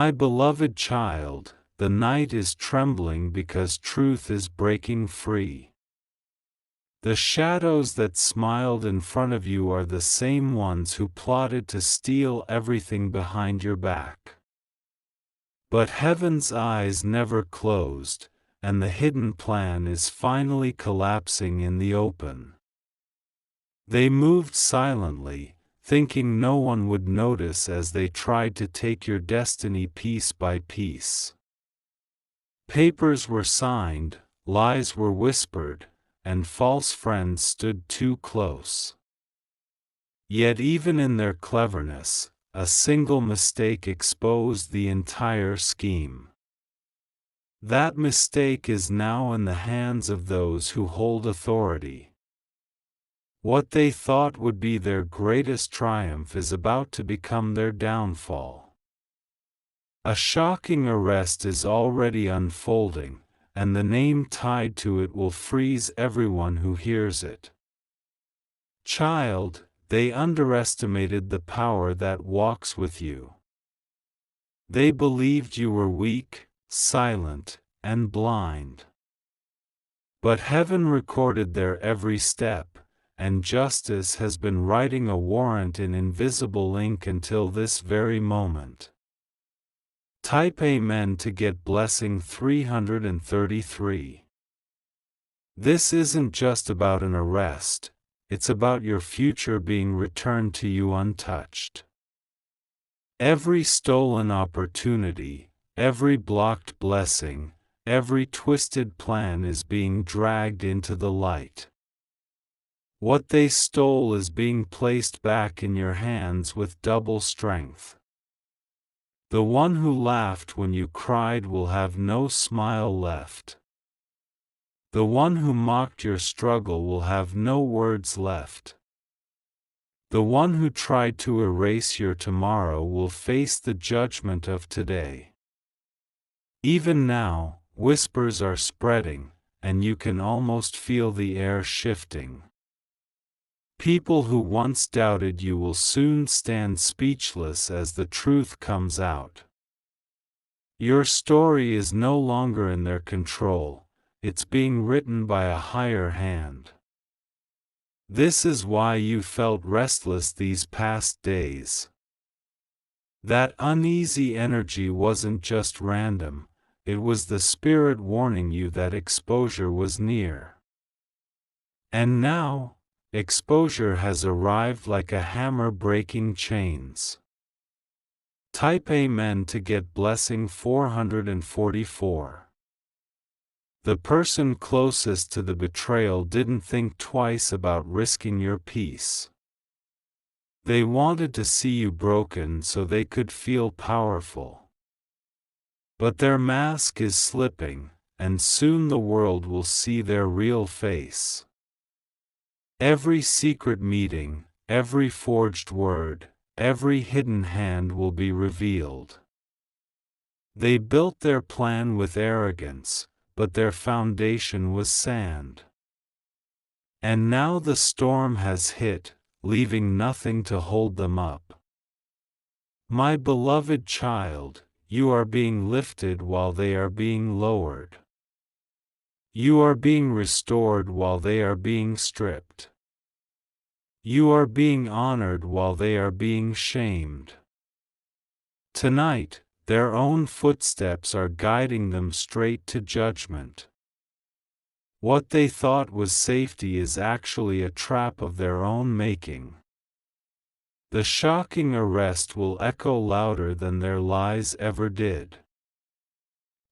My beloved child, the night is trembling because truth is breaking free. The shadows that smiled in front of you are the same ones who plotted to steal everything behind your back. But heaven's eyes never closed, and the hidden plan is finally collapsing in the open. They moved silently, thinking no one would notice as they tried to take your destiny piece by piece. Papers were signed, lies were whispered, and false friends stood too close. Yet even in their cleverness, a single mistake exposed the entire scheme. That mistake is now in the hands of those who hold authority. What they thought would be their greatest triumph is about to become their downfall. A shocking arrest is already unfolding, and the name tied to it will freeze everyone who hears it. Child, they underestimated the power that walks with you. They believed you were weak, silent, and blind. But heaven recorded their every step, and justice has been writing a warrant in invisible ink until this very moment. Type Amen to get blessing 333. This isn't just about an arrest, it's about your future being returned to you untouched. Every stolen opportunity, every blocked blessing, every twisted plan is being dragged into the light. What they stole is being placed back in your hands with double strength. The one who laughed when you cried will have no smile left. The one who mocked your struggle will have no words left. The one who tried to erase your tomorrow will face the judgment of today. Even now, whispers are spreading, and you can almost feel the air shifting. People who once doubted you will soon stand speechless as the truth comes out. Your story is no longer in their control, it's being written by a higher hand. This is why you felt restless these past days. That uneasy energy wasn't just random, it was the spirit warning you that exposure was near. And now, exposure has arrived like a hammer breaking chains. Type Amen to get blessing 444. The person closest to the betrayal didn't think twice about risking your peace. They wanted to see you broken so they could feel powerful. But their mask is slipping, and soon the world will see their real face. Every secret meeting, every forged word, every hidden hand will be revealed. They built their plan with arrogance, but their foundation was sand. And now the storm has hit, leaving nothing to hold them up. My beloved child, you are being lifted while they are being lowered. You are being restored while they are being stripped. You are being honored while they are being shamed. Tonight, their own footsteps are guiding them straight to judgment. What they thought was safety is actually a trap of their own making. The shocking arrest will echo louder than their lies ever did.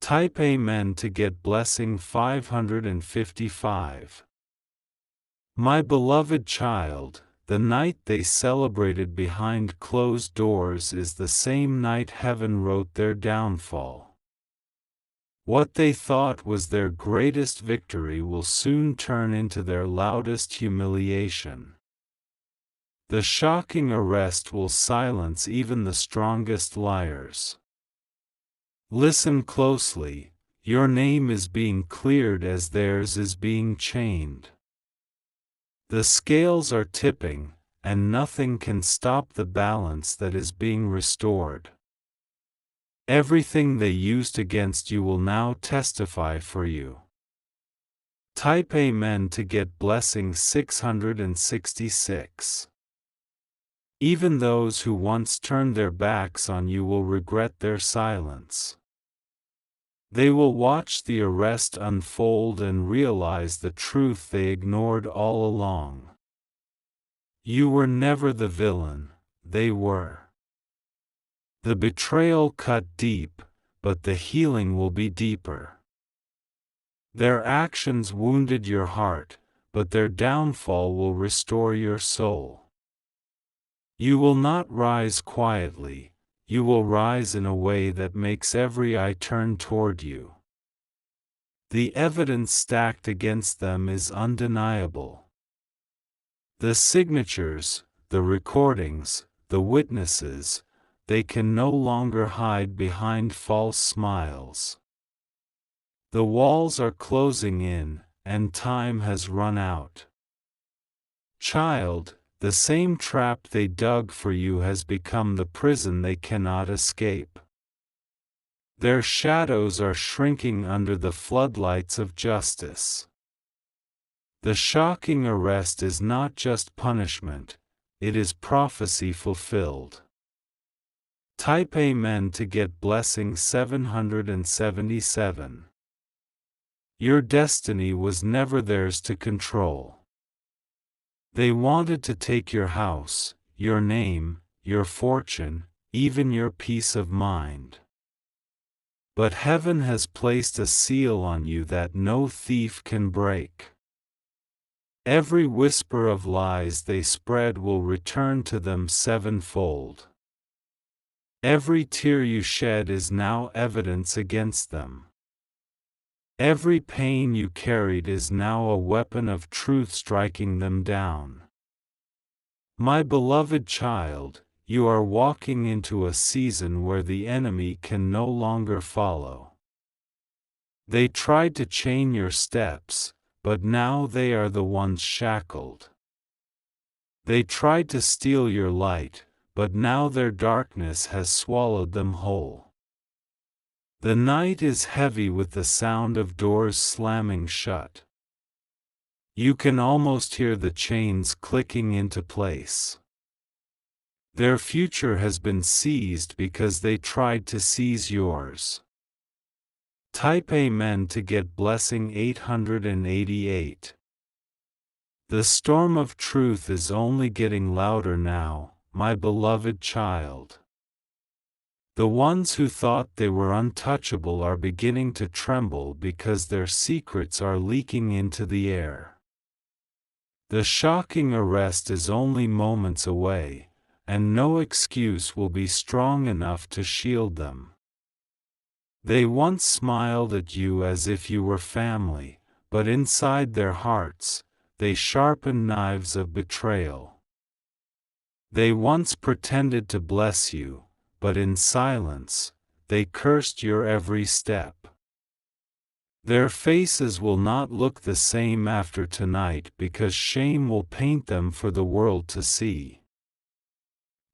Type Amen to get blessing 555. My beloved child, the night they celebrated behind closed doors is the same night heaven wrote their downfall. What they thought was their greatest victory will soon turn into their loudest humiliation. The shocking arrest will silence even the strongest liars. Listen closely, your name is being cleared as theirs is being chained. The scales are tipping, and nothing can stop the balance that is being restored. Everything they used against you will now testify for you. Type Amen to get blessing 666. Even those who once turned their backs on you will regret their silence. They will watch the arrest unfold and realize the truth they ignored all along. You were never the villain, they were. The betrayal cut deep, but the healing will be deeper. Their actions wounded your heart, but their downfall will restore your soul. You will not rise quietly, you will rise in a way that makes every eye turn toward you. The evidence stacked against them is undeniable. The signatures, the recordings, the witnesses, they can no longer hide behind false smiles. The walls are closing in, and time has run out. Child, the same trap they dug for you has become the prison they cannot escape. Their shadows are shrinking under the floodlights of justice. The shocking arrest is not just punishment, it is prophecy fulfilled. Type Amen to get blessing 777. Your destiny was never theirs to control. They wanted to take your house, your name, your fortune, even your peace of mind. But heaven has placed a seal on you that no thief can break. Every whisper of lies they spread will return to them sevenfold. Every tear you shed is now evidence against them. Every pain you carried is now a weapon of truth striking them down. My beloved child, you are walking into a season where the enemy can no longer follow. They tried to chain your steps, but now they are the ones shackled. They tried to steal your light, but now their darkness has swallowed them whole. The night is heavy with the sound of doors slamming shut. You can almost hear the chains clicking into place. Their future has been seized because they tried to seize yours. Type Amen to get blessing 888. The storm of truth is only getting louder now, my beloved child. The ones who thought they were untouchable are beginning to tremble because their secrets are leaking into the air. The shocking arrest is only moments away, and no excuse will be strong enough to shield them. They once smiled at you as if you were family, but inside their hearts, they sharpened knives of betrayal. They once pretended to bless you, but in silence, they cursed your every step. Their faces will not look the same after tonight because shame will paint them for the world to see.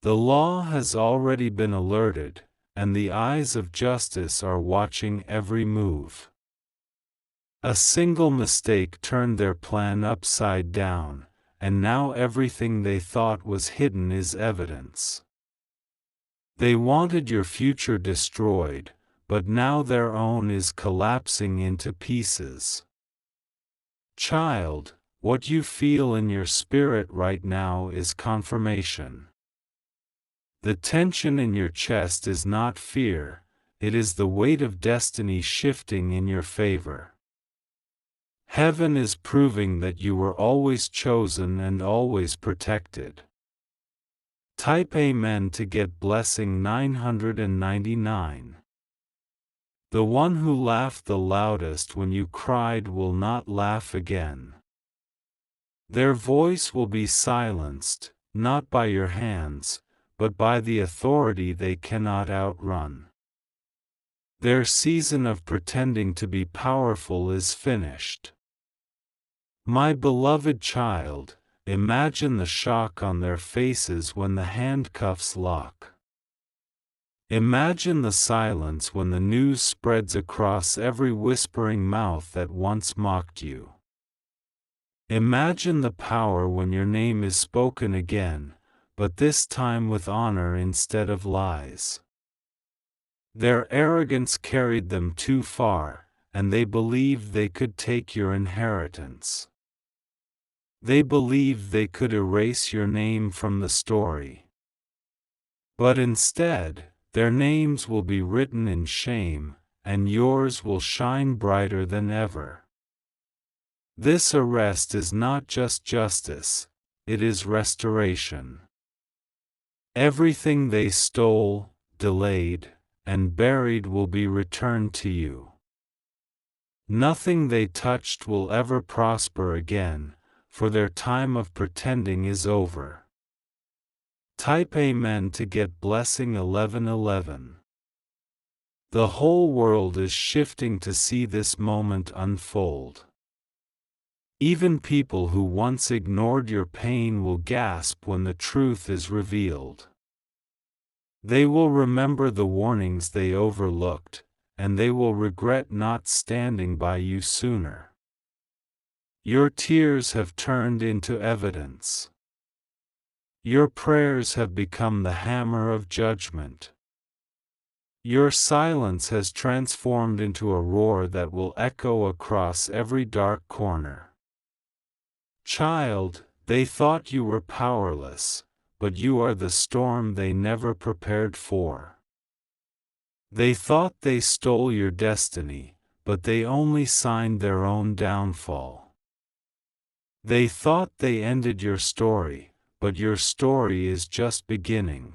The law has already been alerted, and the eyes of justice are watching every move. A single mistake turned their plan upside down, and now everything they thought was hidden is evidence. They wanted your future destroyed, but now their own is collapsing into pieces. Child, what you feel in your spirit right now is confirmation. The tension in your chest is not fear, it is the weight of destiny shifting in your favor. Heaven is proving that you were always chosen and always protected. Type Amen to get blessing 999. The one who laughed the loudest when you cried will not laugh again. Their voice will be silenced, not by your hands, but by the authority they cannot outrun. Their season of pretending to be powerful is finished. My beloved child, imagine the shock on their faces when the handcuffs lock. Imagine the silence when the news spreads across every whispering mouth that once mocked you. Imagine the power when your name is spoken again, but this time with honor instead of lies. Their arrogance carried them too far, and they believed they could take your inheritance. They believed they could erase your name from the story. But instead, their names will be written in shame, and yours will shine brighter than ever. This arrest is not just justice, it is restoration. Everything they stole, delayed, and buried will be returned to you. Nothing they touched will ever prosper again, for their time of pretending is over. Type Amen to get blessing 1111. The whole world is shifting to see this moment unfold. Even people who once ignored your pain will gasp when the truth is revealed. They will remember the warnings they overlooked, and they will regret not standing by you sooner. Your tears have turned into evidence. Your prayers have become the hammer of judgment. Your silence has transformed into a roar that will echo across every dark corner. Child, they thought you were powerless, but you are the storm they never prepared for. They thought they stole your destiny, but they only signed their own downfall. They thought they ended your story, but your story is just beginning.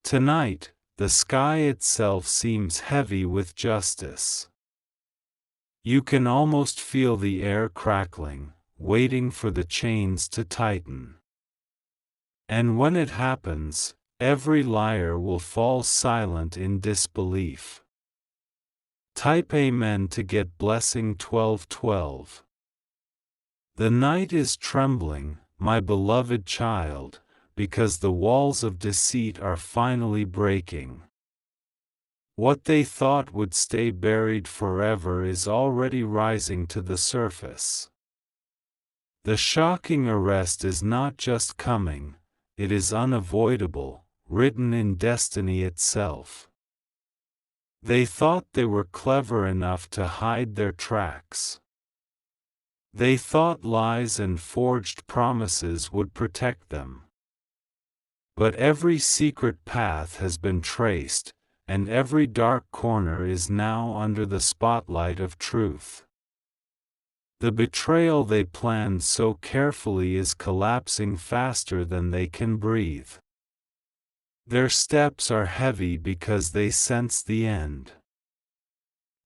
Tonight, the sky itself seems heavy with justice. You can almost feel the air crackling, waiting for the chains to tighten. And when it happens, every liar will fall silent in disbelief. Type Amen to get blessing 1212. The night is trembling, my beloved child, because the walls of deceit are finally breaking. What they thought would stay buried forever is already rising to the surface. The shocking arrest is not just coming, it is unavoidable, written in destiny itself. They thought they were clever enough to hide their tracks. They thought lies and forged promises would protect them. But every secret path has been traced, and every dark corner is now under the spotlight of truth. The betrayal they planned so carefully is collapsing faster than they can breathe. Their steps are heavy because they sense the end.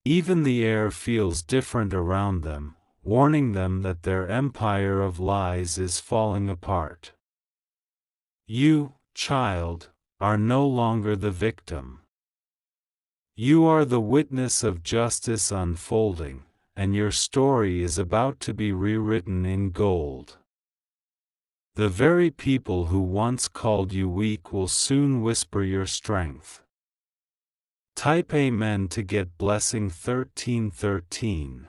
Even the air feels different around them, warning them that their empire of lies is falling apart. You, child, are no longer the victim. You are the witness of justice unfolding, and your story is about to be rewritten in gold. The very people who once called you weak will soon whisper your strength. Type Amen to get blessing 1313.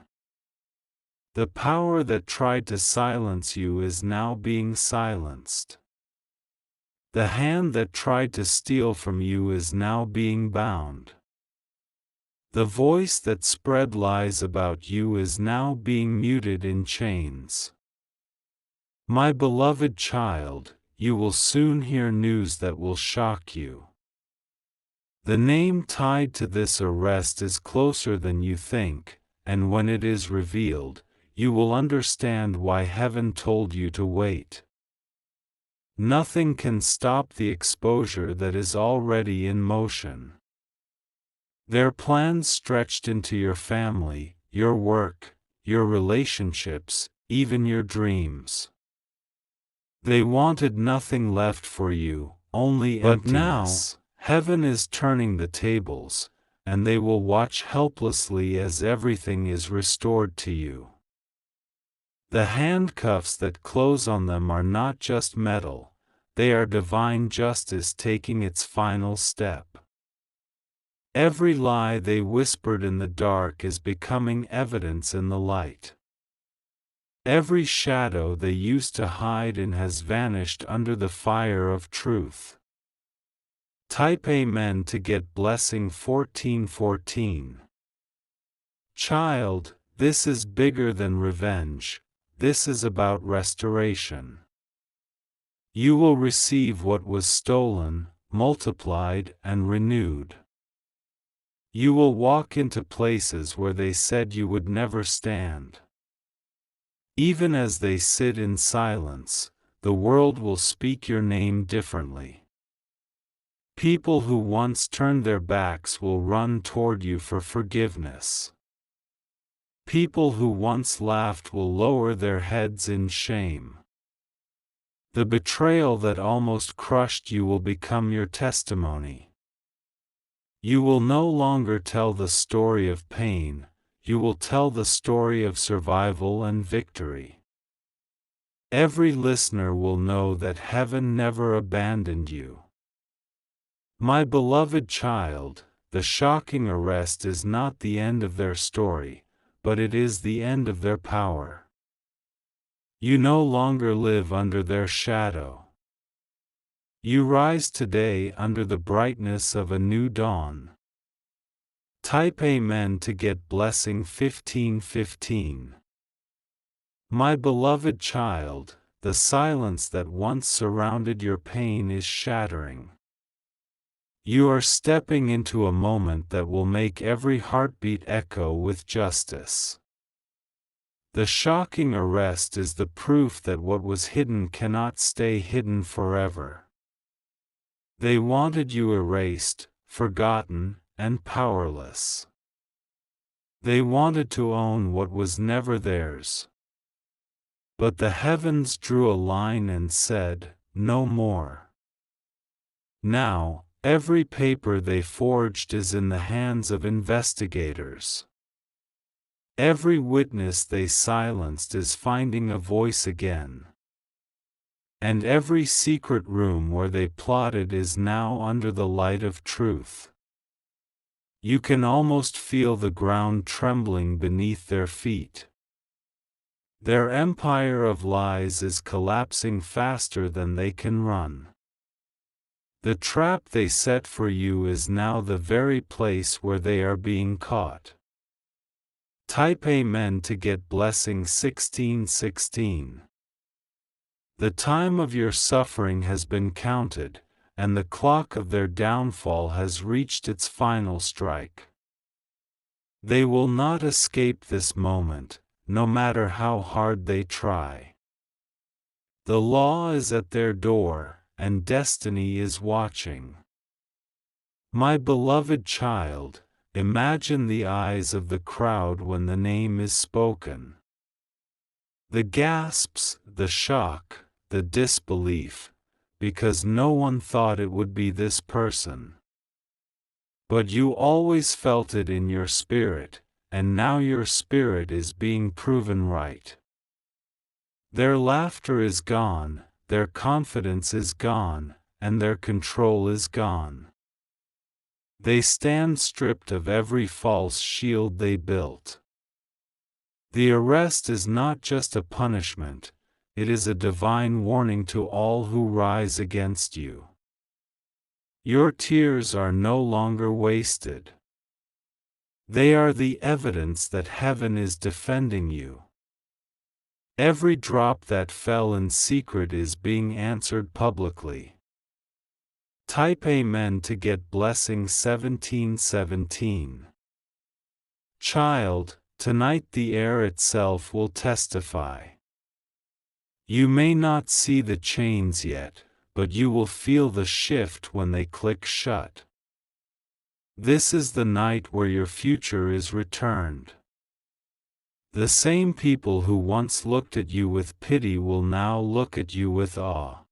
The power that tried to silence you is now being silenced. The hand that tried to steal from you is now being bound. The voice that spread lies about you is now being muted in chains. My beloved child, you will soon hear news that will shock you. The name tied to this arrest is closer than you think, and when it is revealed, you will understand why heaven told you to wait. Nothing can stop the exposure that is already in motion. Their plans stretched into your family, your work, your relationships, even your dreams. They wanted nothing left for you, only emptiness. But now, heaven is turning the tables, and they will watch helplessly as everything is restored to you. The handcuffs that close on them are not just metal, they are divine justice taking its final step. Every lie they whispered in the dark is becoming evidence in the light. Every shadow they used to hide in has vanished under the fire of truth. Type Amen to get blessing 1414. Child, this is bigger than revenge, this is about restoration. You will receive what was stolen, multiplied and renewed. You will walk into places where they said you would never stand. Even as they sit in silence, the world will speak your name differently. People who once turned their backs will run toward you for forgiveness. People who once laughed will lower their heads in shame. The betrayal that almost crushed you will become your testimony. You will no longer tell the story of pain, you will tell the story of survival and victory. Every listener will know that heaven never abandoned you. My beloved child, the shocking arrest is not the end of their story, but it is the end of their power. You no longer live under their shadow. You rise today under the brightness of a new dawn. Type Amen to get blessing 1515. My beloved child, the silence that once surrounded your pain is shattering. You are stepping into a moment that will make every heartbeat echo with justice. The shocking arrest is the proof that what was hidden cannot stay hidden forever. They wanted you erased, forgotten, and powerless. They wanted to own what was never theirs. But the heavens drew a line and said, "No more." Now, every paper they forged is in the hands of investigators. Every witness they silenced is finding a voice again. And every secret room where they plotted is now under the light of truth. You can almost feel the ground trembling beneath their feet. Their empire of lies is collapsing faster than they can run. The trap they set for you is now the very place where they are being caught. Type Amen to get blessing 1616. The time of your suffering has been counted, and the clock of their downfall has reached its final strike. They will not escape this moment, no matter how hard they try. The law is at their door, and destiny is watching. My beloved child, imagine the eyes of the crowd when the name is spoken. The gasps, the shock, the disbelief, because no one thought it would be this person. But you always felt it in your spirit, and now your spirit is being proven right. Their laughter is gone, their confidence is gone, and their control is gone. They stand stripped of every false shield they built. The arrest is not just a punishment, it is a divine warning to all who rise against you. Your tears are no longer wasted. They are the evidence that heaven is defending you. Every drop that fell in secret is being answered publicly. Type Amen to get blessing 1717. Child, tonight the air itself will testify. You may not see the chains yet, but you will feel the shift when they click shut. This is the night where your future is returned. The same people who once looked at you with pity will now look at you with awe.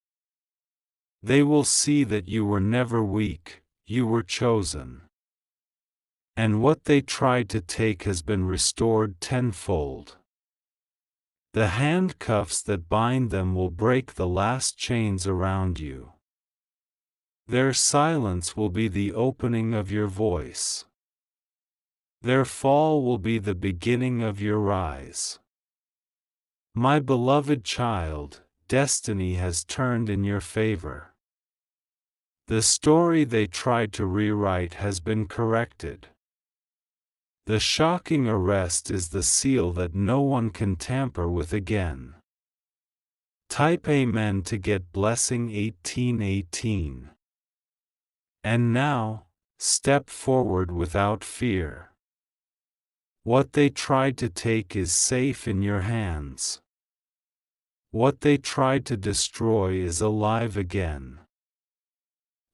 They will see that you were never weak, you were chosen. And what they tried to take has been restored tenfold. The handcuffs that bind them will break the last chains around you. Their silence will be the opening of your voice. Their fall will be the beginning of your rise. My beloved child, destiny has turned in your favor. The story they tried to rewrite has been corrected. The shocking arrest is the seal that no one can tamper with again. Type Amen to get blessing 1818. And now, step forward without fear. What they tried to take is safe in your hands. What they tried to destroy is alive again.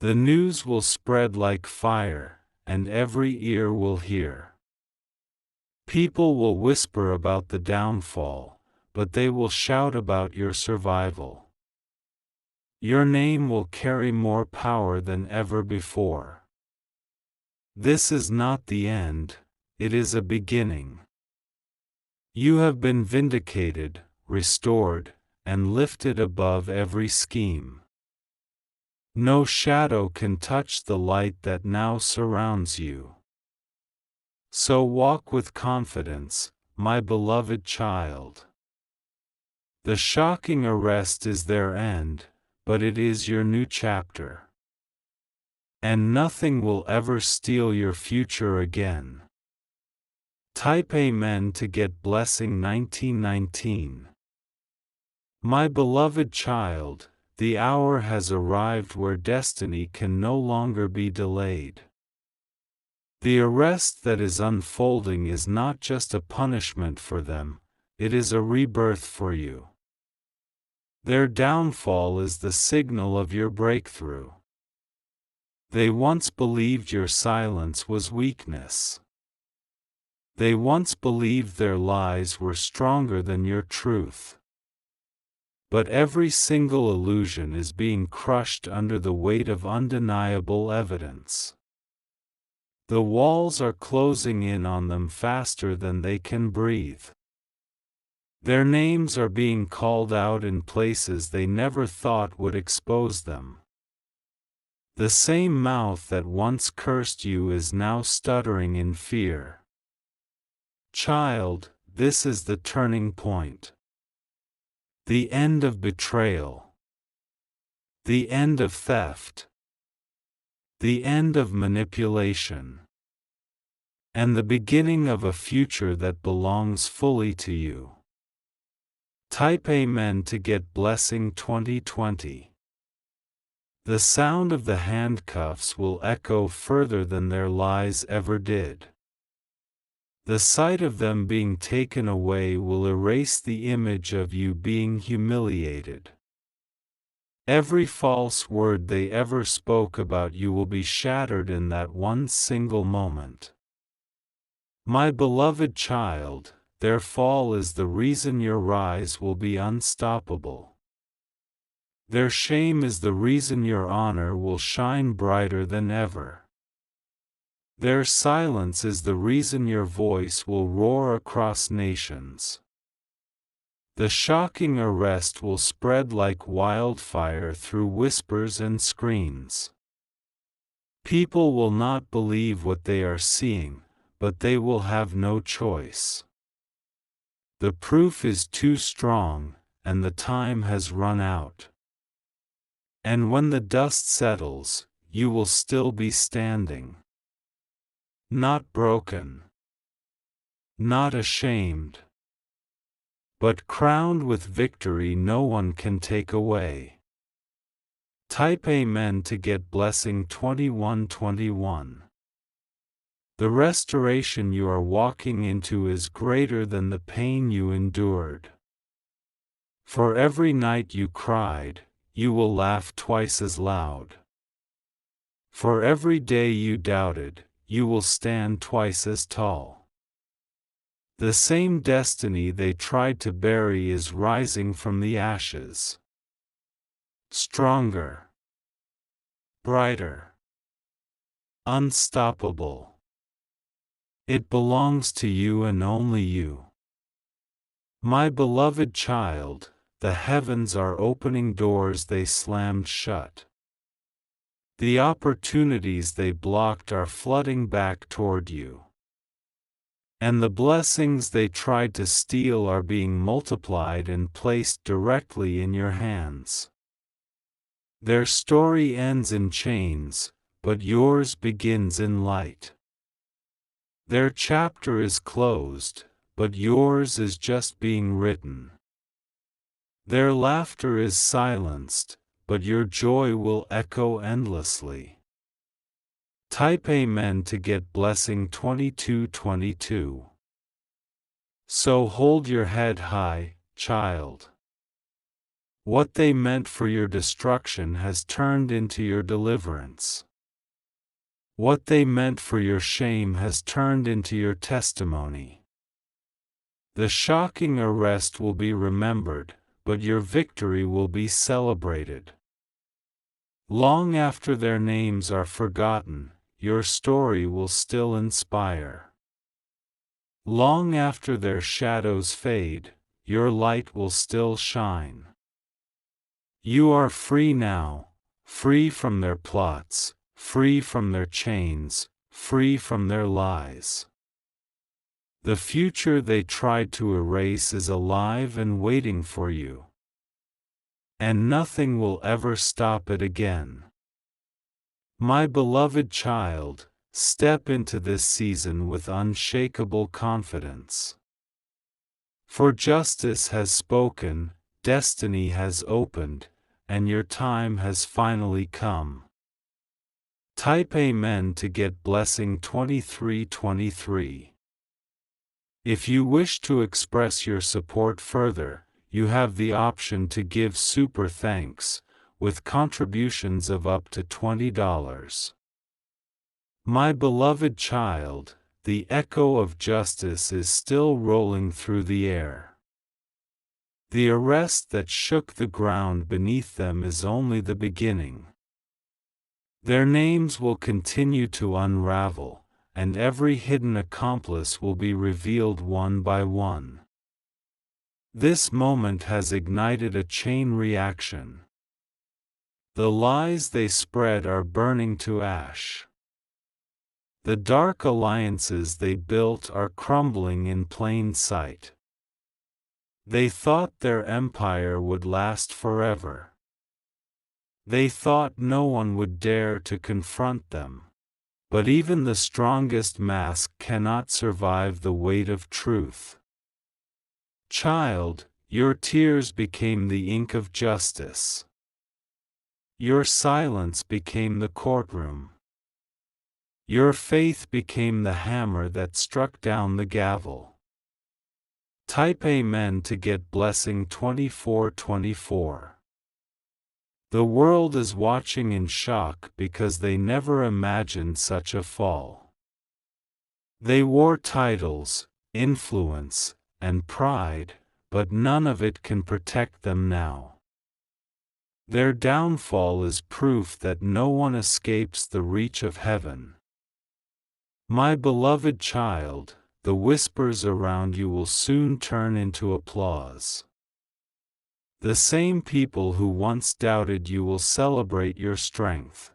The news will spread like fire, and every ear will hear. People will whisper about the downfall, but they will shout about your survival. Your name will carry more power than ever before. This is not the end, it is a beginning. You have been vindicated, restored, and lifted above every scheme. No shadow can touch the light that now surrounds you. So walk with confidence, my beloved child. The shocking arrest is their end, but it is your new chapter. And nothing will ever steal your future again. Type Amen to get blessing 1919. My beloved child, the hour has arrived where destiny can no longer be delayed. The arrest that is unfolding is not just a punishment for them, it is a rebirth for you. Their downfall is the signal of your breakthrough. They once believed your silence was weakness. They once believed their lies were stronger than your truth. But every single illusion is being crushed under the weight of undeniable evidence. The walls are closing in on them faster than they can breathe. Their names are being called out in places they never thought would expose them. The same mouth that once cursed you is now stuttering in fear. Child, this is the turning point. The end of betrayal. The end of theft. The end of manipulation. And the beginning of a future that belongs fully to you. Type Amen to get blessing 2020. The sound of the handcuffs will echo further than their lies ever did. The sight of them being taken away will erase the image of you being humiliated. Every false word they ever spoke about you will be shattered in that one single moment. My beloved child, their fall is the reason your rise will be unstoppable. Their shame is the reason your honor will shine brighter than ever. Their silence is the reason your voice will roar across nations. The shocking arrest will spread like wildfire through whispers and screams. People will not believe what they are seeing, but they will have no choice. The proof is too strong, and the time has run out. And when the dust settles, you will still be standing. Not broken. Not ashamed. But crowned with victory no one can take away. Type Amen to get blessing 2121. The restoration you are walking into is greater than the pain you endured. For every night you cried, you will laugh twice as loud. For every day you doubted, you will stand twice as tall. The same destiny they tried to bury is rising from the ashes. Stronger. Brighter. Unstoppable. It belongs to you and only you. My beloved child, the heavens are opening doors they slammed shut. The opportunities they blocked are flooding back toward you. And the blessings they tried to steal are being multiplied and placed directly in your hands. Their story ends in chains, but yours begins in light. Their chapter is closed, but yours is just being written. Their laughter is silenced, but your joy will echo endlessly. Type Amen to get blessing 2222. So hold your head high, child. What they meant for your destruction has turned into your deliverance. What they meant for your shame has turned into your testimony. The shocking arrest will be remembered, but your victory will be celebrated. Long after their names are forgotten, your story will still inspire. Long after their shadows fade, your light will still shine. You are free now, free from their plots, free from their chains, free from their lies. The future they tried to erase is alive and waiting for you. And nothing will ever stop it again. My beloved child, step into this season with unshakable confidence. For justice has spoken, destiny has opened, and your time has finally come. Type Amen to get blessing 2323. If you wish to express your support further, you have the option to give super thanks, with contributions of up to $20. My beloved child, the echo of justice is still rolling through the air. The arrest that shook the ground beneath them is only the beginning. Their names will continue to unravel, and every hidden accomplice will be revealed one by one. This moment has ignited a chain reaction. The lies they spread are burning to ash. The dark alliances they built are crumbling in plain sight. They thought their empire would last forever. They thought no one would dare to confront them. But even the strongest mask cannot survive the weight of truth. Child, your tears became the ink of justice. Your silence became the courtroom. Your faith became the hammer that struck down the gavel. Type Amen to get blessing 2424. The world is watching in shock because they never imagined such a fall. They wore titles, influence, and pride, but none of it can protect them now. Their downfall is proof that no one escapes the reach of heaven. My beloved child, the whispers around you will soon turn into applause. The same people who once doubted you will celebrate your strength.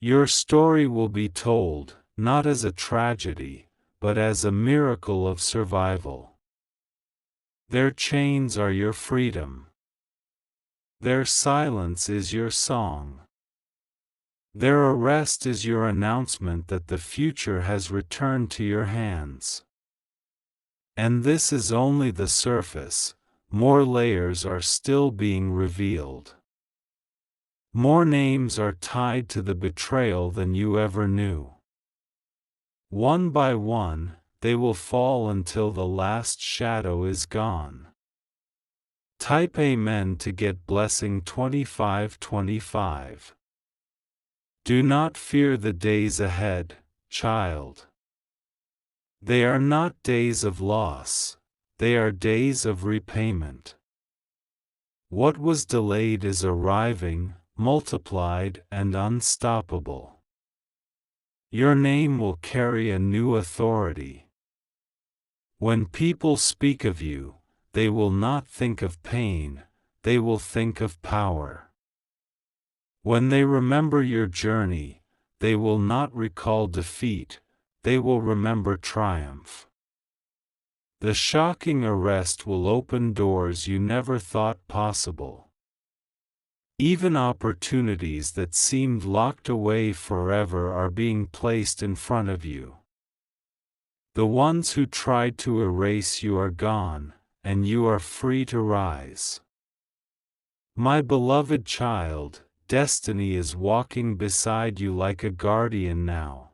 Your story will be told, not as a tragedy, but as a miracle of survival. Their chains are your freedom. Their silence is your song. Their arrest is your announcement that the future has returned to your hands. And this is only the surface. More layers are still being revealed. More names are tied to the betrayal than you ever knew. One by one, they will fall until the last shadow is gone. Type Amen to get blessing 2525. Do not fear the days ahead, child. They are not days of loss. They are days of repayment. What was delayed is arriving, multiplied and unstoppable. Your name will carry a new authority. When people speak of you, they will not think of pain, they will think of power. When they remember your journey, they will not recall defeat, they will remember triumph. The shocking arrest will open doors you never thought possible. Even opportunities that seemed locked away forever are being placed in front of you. The ones who tried to erase you are gone, and you are free to rise. My beloved child, destiny is walking beside you like a guardian now.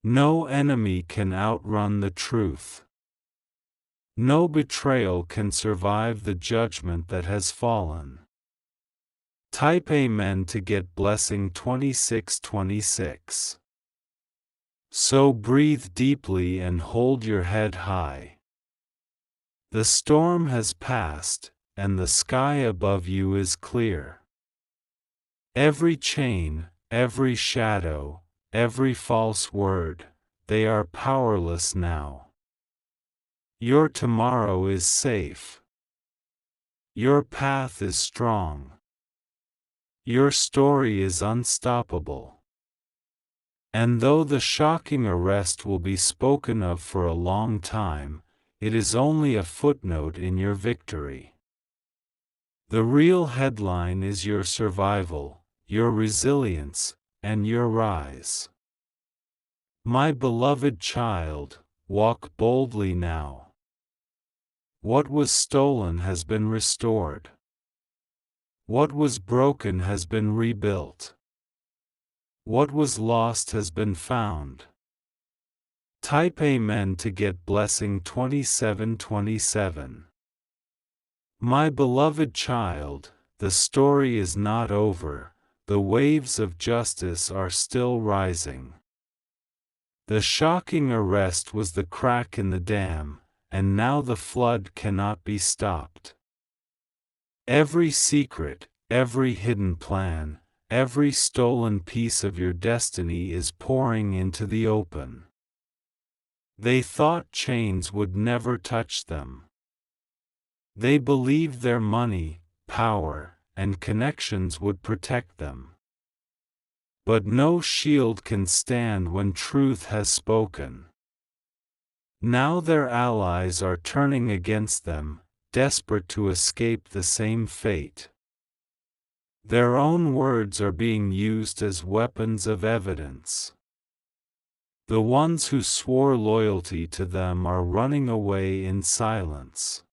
No enemy can outrun the truth. No betrayal can survive the judgment that has fallen. Type Amen to get blessing 2626. So breathe deeply and hold your head high. The storm has passed, and the sky above you is clear. Every chain, every shadow, every false word, they are powerless now. Your tomorrow is safe. Your path is strong. Your story is unstoppable. And though the shocking arrest will be spoken of for a long time, it is only a footnote in your victory. The real headline is your survival, your resilience, and your rise. My beloved child, walk boldly now. What was stolen has been restored. What was broken has been rebuilt. What was lost has been found. Type Amen to get blessing 2727. My beloved child, the story is not over, the waves of justice are still rising. The shocking arrest was the crack in the dam, and now the flood cannot be stopped. Every secret, every hidden plan, every stolen piece of your destiny is pouring into the open. They thought chains would never touch them. They believed their money, power, and connections would protect them. But no shield can stand when truth has spoken. Now their allies are turning against them, desperate to escape the same fate. Their own words are being used as weapons of evidence. The ones who swore loyalty to them are running away in silence.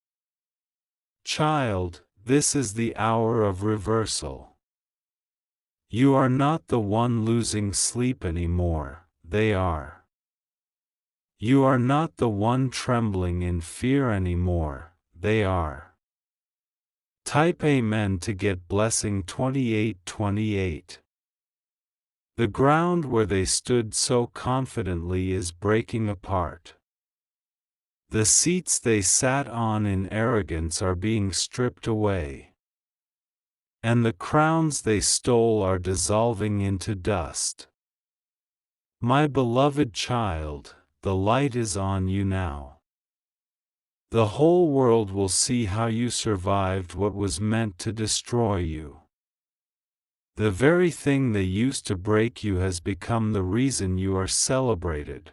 Child, this is the hour of reversal. You are not the one losing sleep anymore, they are. You are not the one trembling in fear anymore, they are. Type Amen to get blessing 2828. The ground where they stood so confidently is breaking apart. The seats they sat on in arrogance are being stripped away. And the crowns they stole are dissolving into dust. My beloved child, the light is on you now. The whole world will see how you survived what was meant to destroy you. The very thing they used to break you has become the reason you are celebrated.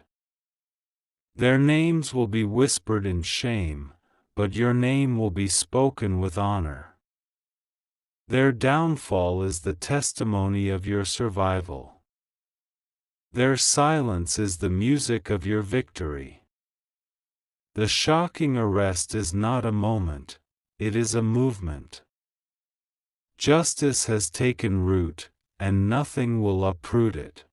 Their names will be whispered in shame, but your name will be spoken with honor. Their downfall is the testimony of your survival. Their silence is the music of your victory. The shocking arrest is not a moment, it is a movement. Justice has taken root, and nothing will uproot it.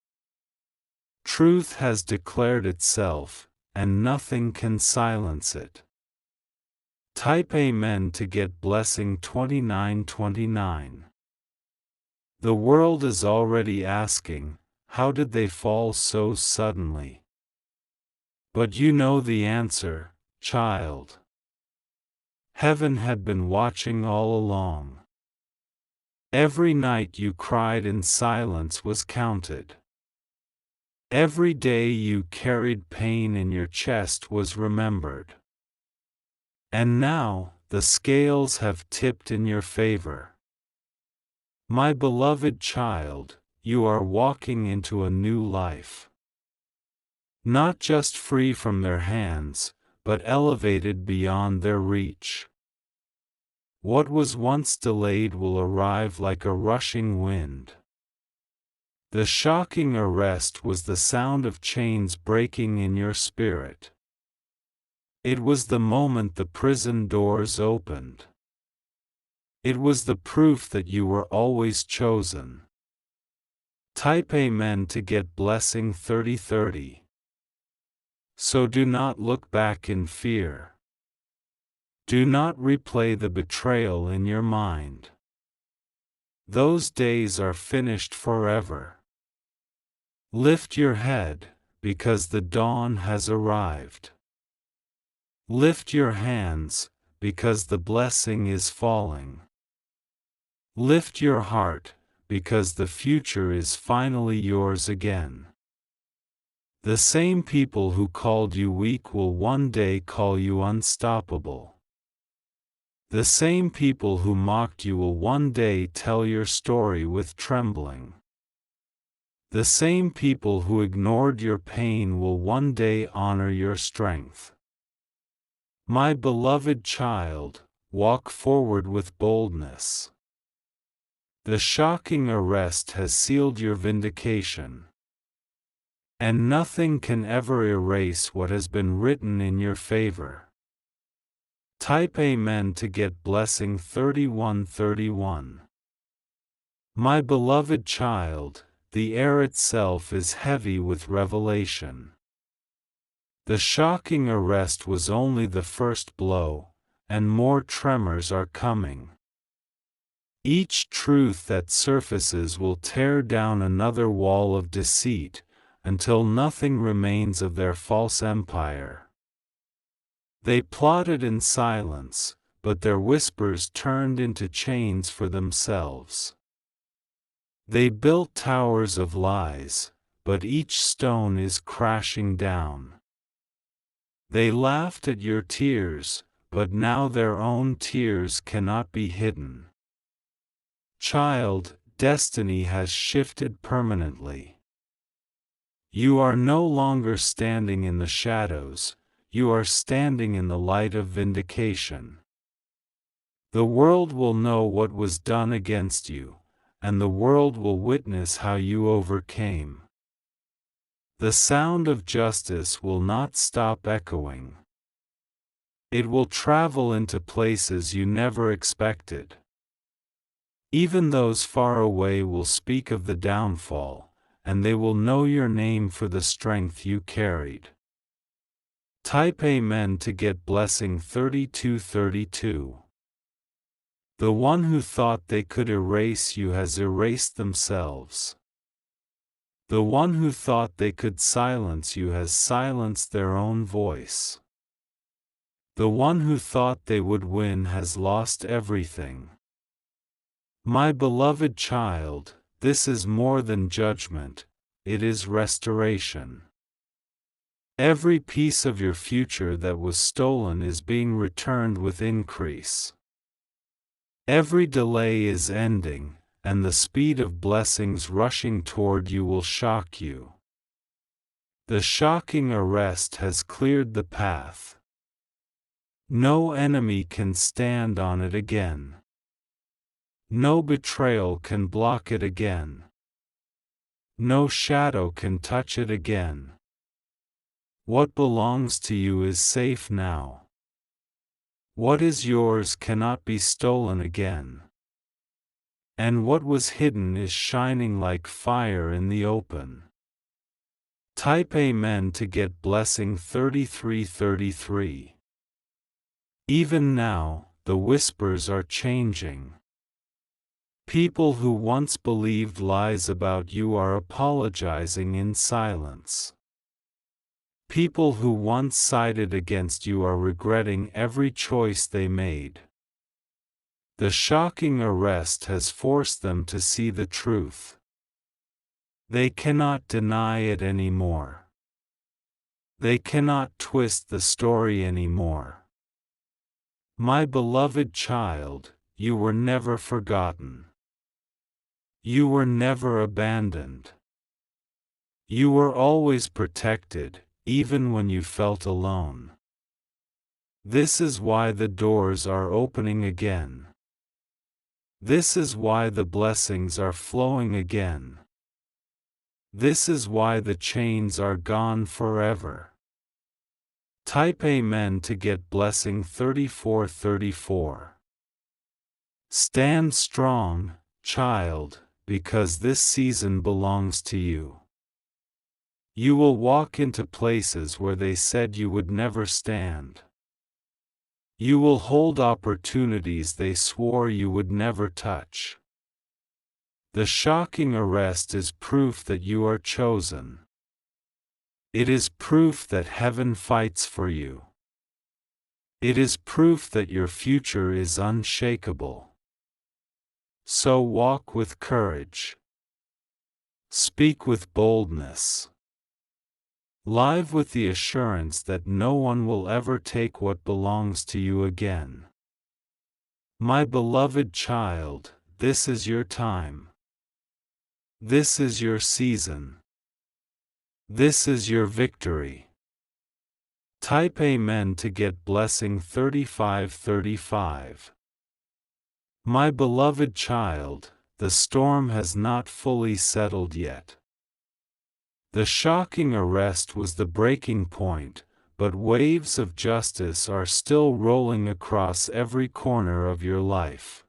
Truth has declared itself, and nothing can silence it. Type Amen to get blessing 2929. The world is already asking, how did they fall so suddenly? But you know the answer, child. Heaven had been watching all along. Every night you cried in silence was counted. Every day you carried pain in your chest was remembered. And now, the scales have tipped in your favor. My beloved child, you are walking into a new life. Not just free from their hands, but elevated beyond their reach. What was once delayed will arrive like a rushing wind. The shocking arrest was the sound of chains breaking in your spirit. It was the moment the prison doors opened. It was the proof that you were always chosen. Type Amen to get blessing 3030. So do not look back in fear. Do not replay the betrayal in your mind. Those days are finished forever. Lift your head, because the dawn has arrived. Lift your hands, because the blessing is falling. Lift your heart, because the future is finally yours again. The same people who called you weak will one day call you unstoppable. The same people who mocked you will one day tell your story with trembling. The same people who ignored your pain will one day honor your strength. My beloved child, walk forward with boldness. The shocking arrest has sealed your vindication. And nothing can ever erase what has been written in your favor. Type Amen to get blessing 3131. My beloved child, the air itself is heavy with revelation. The shocking arrest was only the first blow, and more tremors are coming. Each truth that surfaces will tear down another wall of deceit, until nothing remains of their false empire. They plotted in silence, but their whispers turned into chains for themselves. They built towers of lies, but each stone is crashing down. They laughed at your tears, but now their own tears cannot be hidden. Child, destiny has shifted permanently. You are no longer standing in the shadows, you are standing in the light of vindication. The world will know what was done against you, and the world will witness how you overcame. The sound of justice will not stop echoing. It will travel into places you never expected. Even those far away will speak of the downfall, and they will know your name for the strength you carried. Type Amen to get blessing 3232. The one who thought they could erase you has erased themselves. The one who thought they could silence you has silenced their own voice. The one who thought they would win has lost everything. My beloved child, this is more than judgment, it is restoration. Every piece of your future that was stolen is being returned with increase. Every delay is ending, and the speed of blessings rushing toward you will shock you. The shocking arrest has cleared the path. No enemy can stand on it again. No betrayal can block it again. No shadow can touch it again. What belongs to you is safe now. What is yours cannot be stolen again. And what was hidden is shining like fire in the open. Type Amen to get blessing 3333. Even now, the whispers are changing. People who once believed lies about you are apologizing in silence. People who once sided against you are regretting every choice they made. The shocking arrest has forced them to see the truth. They cannot deny it anymore. They cannot twist the story anymore. My beloved child, you were never forgotten. You were never abandoned. You were always protected, even when you felt alone. This is why the doors are opening again. This is why the blessings are flowing again. This is why the chains are gone forever. Type Amen to get blessing 3434. Stand strong, child, because this season belongs to you. You will walk into places where they said you would never stand. You will hold opportunities they swore you would never touch. The shocking arrest is proof that you are chosen. It is proof that heaven fights for you. It is proof that your future is unshakable. So walk with courage. Speak with boldness. Live with the assurance that no one will ever take what belongs to you again. My beloved child, this is your time. This is your season. This is your victory. Type Amen to get blessing 3535. My beloved child, the storm has not fully settled yet. The shocking arrest was the breaking point, but waves of justice are still rolling across every corner of your life.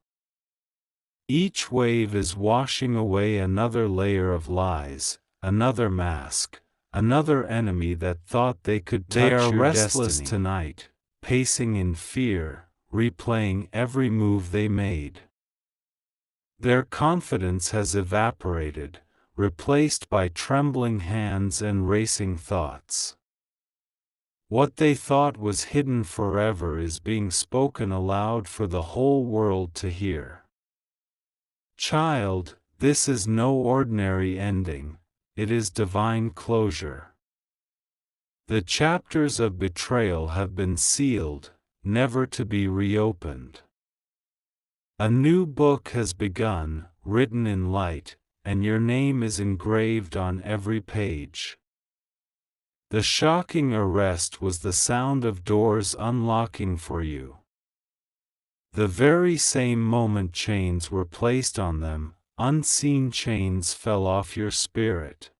Each wave is washing away another layer of lies, another mask, another enemy that thought they could touch your destiny. They are restless tonight, pacing in fear, replaying every move they made. Their confidence has evaporated, replaced by trembling hands and racing thoughts. What they thought was hidden forever is being spoken aloud for the whole world to hear. Child, this is no ordinary ending, it is divine closure. The chapters of betrayal have been sealed, never to be reopened. A new book has begun, written in light, and your name is engraved on every page. The shocking arrest was the sound of doors unlocking for you. The very same moment chains were placed on them, unseen chains fell off your spirit.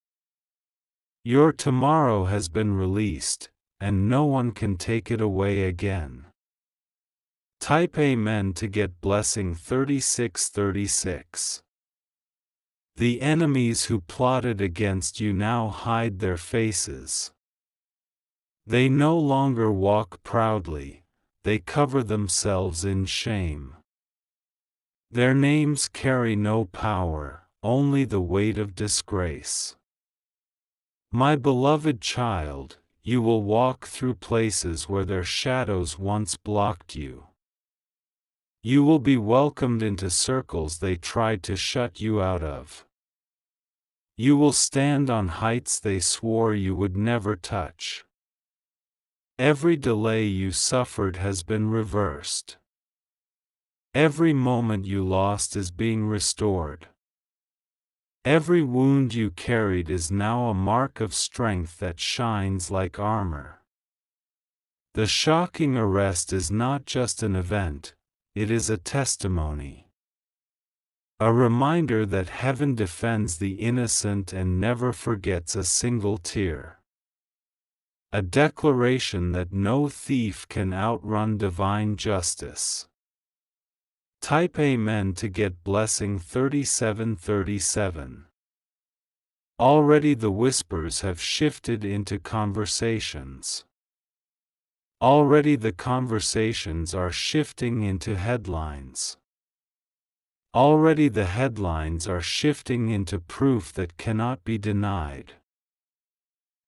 Your tomorrow has been released, and no one can take it away again. Type Amen to get blessing 3636. The enemies who plotted against you now hide their faces. They no longer walk proudly, they cover themselves in shame. Their names carry no power, only the weight of disgrace. My beloved child, you will walk through places where their shadows once blocked you. You will be welcomed into circles they tried to shut you out of. You will stand on heights they swore you would never touch. Every delay you suffered has been reversed. Every moment you lost is being restored. Every wound you carried is now a mark of strength that shines like armor. The shocking arrest is not just an event, it is a testimony. A reminder that heaven defends the innocent and never forgets a single tear. A declaration that no thief can outrun divine justice. Type Amen to get blessing 3737. Already the whispers have shifted into conversations. Already the conversations are shifting into headlines. Already the headlines are shifting into proof that cannot be denied.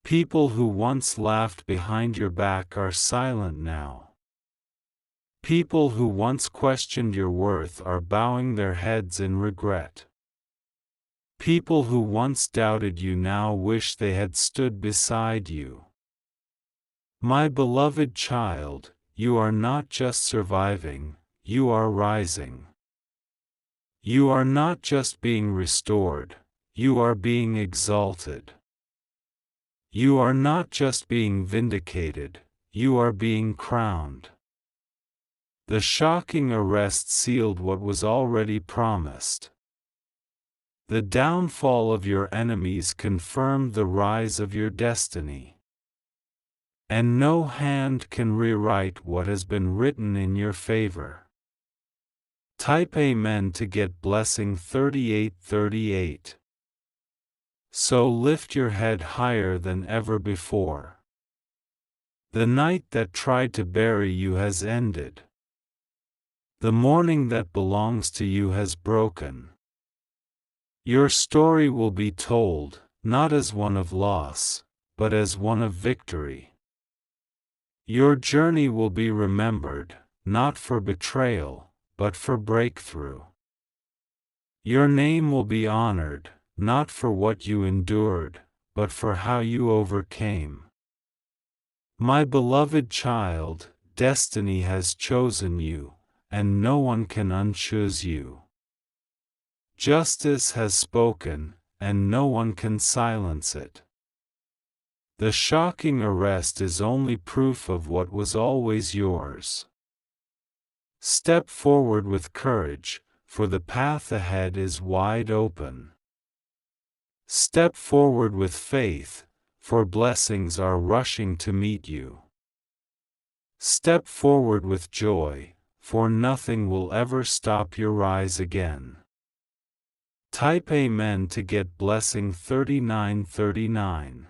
People who once laughed behind your back are silent now. People who once questioned your worth are bowing their heads in regret. People who once doubted you now wish they had stood beside you. My beloved child, you are not just surviving, you are rising. You are not just being restored, you are being exalted. You are not just being vindicated, you are being crowned. The shocking arrest sealed what was already promised. The downfall of your enemies confirmed the rise of your destiny. And no hand can rewrite what has been written in your favor. Type Amen to get blessing 3838. So lift your head higher than ever before. The night that tried to bury you has ended. The morning that belongs to you has broken. Your story will be told, not as one of loss, but as one of victory. Your journey will be remembered, not for betrayal, but for breakthrough. Your name will be honored, not for what you endured, but for how you overcame. My beloved child, destiny has chosen you, and no one can unchoose you. Justice has spoken, and no one can silence it. The shocking arrest is only proof of what was always yours. Step forward with courage, for the path ahead is wide open. Step forward with faith, for blessings are rushing to meet you. Step forward with joy, for nothing will ever stop your rise again. Type Amen to get blessing 3939.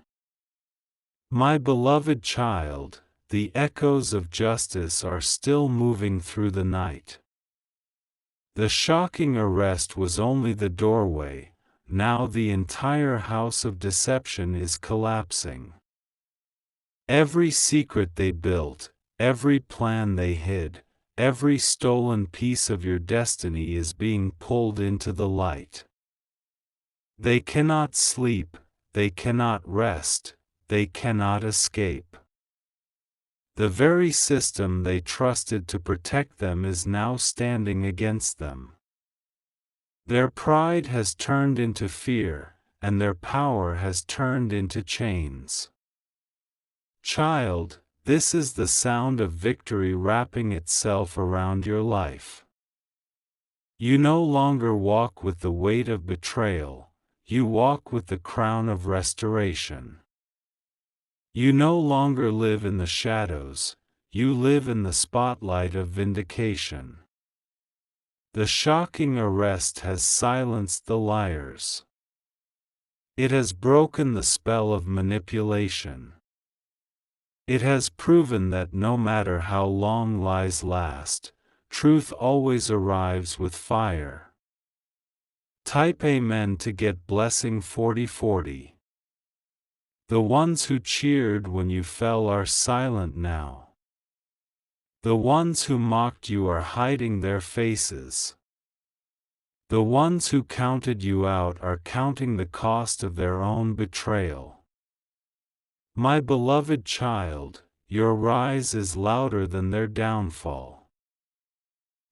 My beloved child, the echoes of justice are still moving through the night. The shocking arrest was only the doorway, now the entire house of deception is collapsing. Every secret they built, every plan they hid, every stolen piece of your destiny is being pulled into the light. They cannot sleep, they cannot rest, they cannot escape. The very system they trusted to protect them is now standing against them. Their pride has turned into fear, and their power has turned into chains. Child, this is the sound of victory wrapping itself around your life. You no longer walk with the weight of betrayal, you walk with the crown of restoration. You no longer live in the shadows, you live in the spotlight of vindication. The shocking arrest has silenced the liars. It has broken the spell of manipulation. It has proven that no matter how long lies last, truth always arrives with fire. Type Amen to get blessing 4040. The ones who cheered when you fell are silent now. The ones who mocked you are hiding their faces. The ones who counted you out are counting the cost of their own betrayal. My beloved child, your rise is louder than their downfall.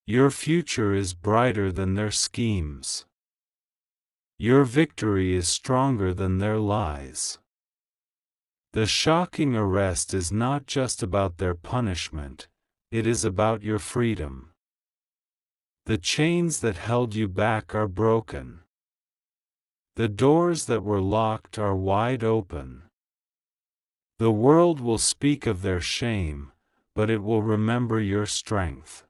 Your future is brighter than their schemes. Your victory is stronger than their lies. The shocking arrest is not just about their punishment, it is about your freedom. The chains that held you back are broken. The doors that were locked are wide open. The world will speak of their shame, but it will remember your strength.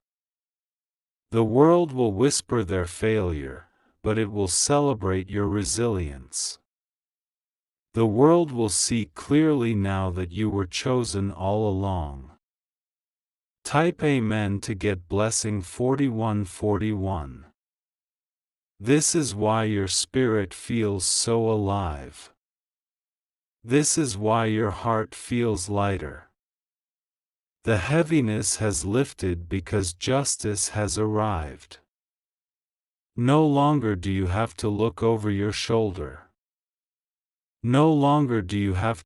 The world will whisper their failure, but it will celebrate your resilience. The world will see clearly now that you were chosen all along. Type Amen to get blessing 4141. This is why your spirit feels so alive. This is why your heart feels lighter. The heaviness has lifted because justice has arrived. No longer do you have to look over your shoulder. No longer do you have